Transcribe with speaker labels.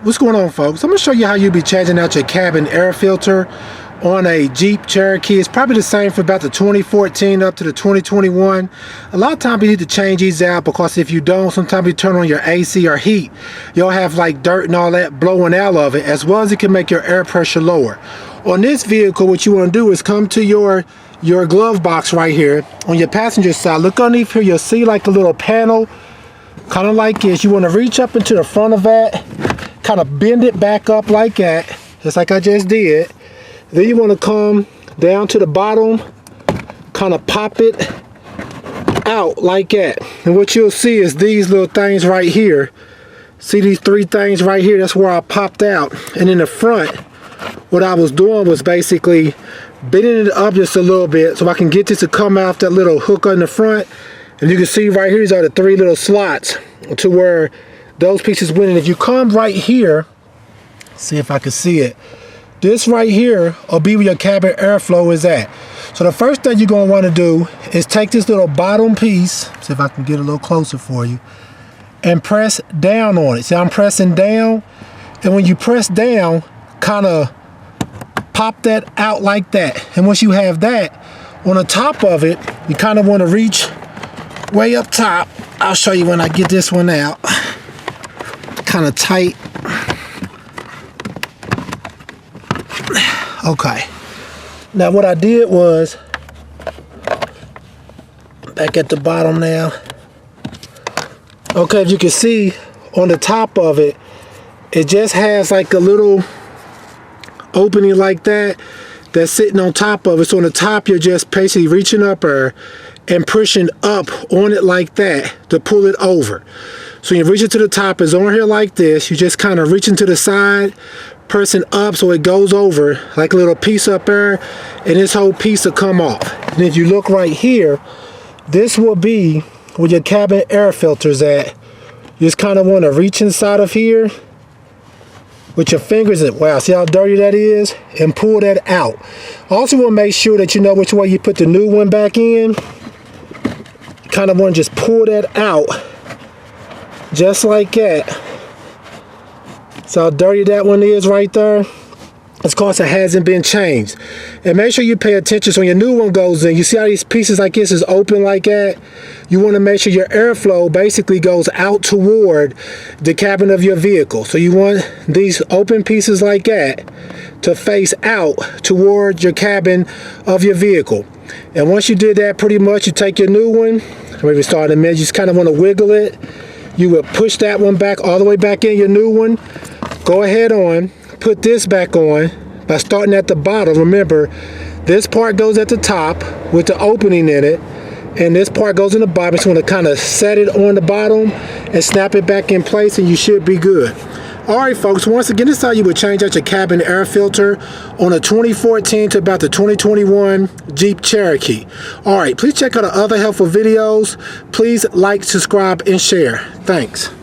Speaker 1: What's going on, folks? I'm gonna show you how you'll be changing out your cabin air filter on a Jeep Cherokee. It's probably the same for about the 2014 up to the 2021. A lot of times you need to change these out because if you don't, sometimes you turn on your AC or heat, you'll have like dirt and all that blowing out of it, as well as it can make your air pressure lower. On this vehicle, what you want to do is come to your glove box right here on your passenger side. Look underneath here, you'll see like a little panel, kind of like this. You want to reach up into the front of that, kind of bend it back up like that, just like I just did. Then you want to come down to the bottom, kind of pop it out like that. And what you'll see is these little things right here. See these three things right here? That's where I popped out. And in the front, what I was doing was basically bending it up just a little bit so I can get this to come out that little hook on the front. And you can see right here, these are the three little slots to where those pieces went in. If you come right here, see if I can see it. This right here will be where your cabin airflow is at. So the first thing you're going to want to do is take this little bottom piece, see if I can get a little closer for you, and press down on it. See, I'm pressing down, and when you press down, kind of pop that out like that. And once you have that, on the top of it, you kind of want to reach way up top. I'll show you when I get this one out. Kind of tight. Okay. Now what I did was, back at the bottom now. Okay, if you can see on the top of it, it just has like a little opening like that that's sitting on top of it. So on the top, you're just basically reaching up and pushing up on it like that to pull it over. So you reach it to the top, it's on here like this. You just kind of reaching to the side, pressing up so it goes over like a little piece up there, and this whole piece will come off. And if you look right here, this will be where your cabin air filter's at. You just kind of want to reach inside of here with your fingers, and wow, see how dirty that is, and pull that out. Also want to make sure that you know which way you put the new one back in. You kind of want to just pull that out just like that. So how dirty that one is right there. It's because it hasn't been changed. And make sure you pay attention so when your new one goes in, you see how these pieces like this is open like that? You want to make sure your airflow basically goes out toward the cabin of your vehicle. So you want these open pieces like that to face out toward your cabin of your vehicle. And once you did that, pretty much you take your new one, maybe start in a minute, you just kind of want to wiggle it. You will push that one back all the way back in your new one. Go ahead on, put this back on by starting at the bottom. Remember, this part goes at the top with the opening in it, and this part goes in the bottom. Just want to kind of set it on the bottom and snap it back in place, and you should be good. Alright folks, once again, this is how you would change out your cabin air filter on a 2014 to about the 2021 Jeep Cherokee. Alright, please check out our other helpful videos. Please like, subscribe, and share. Thanks.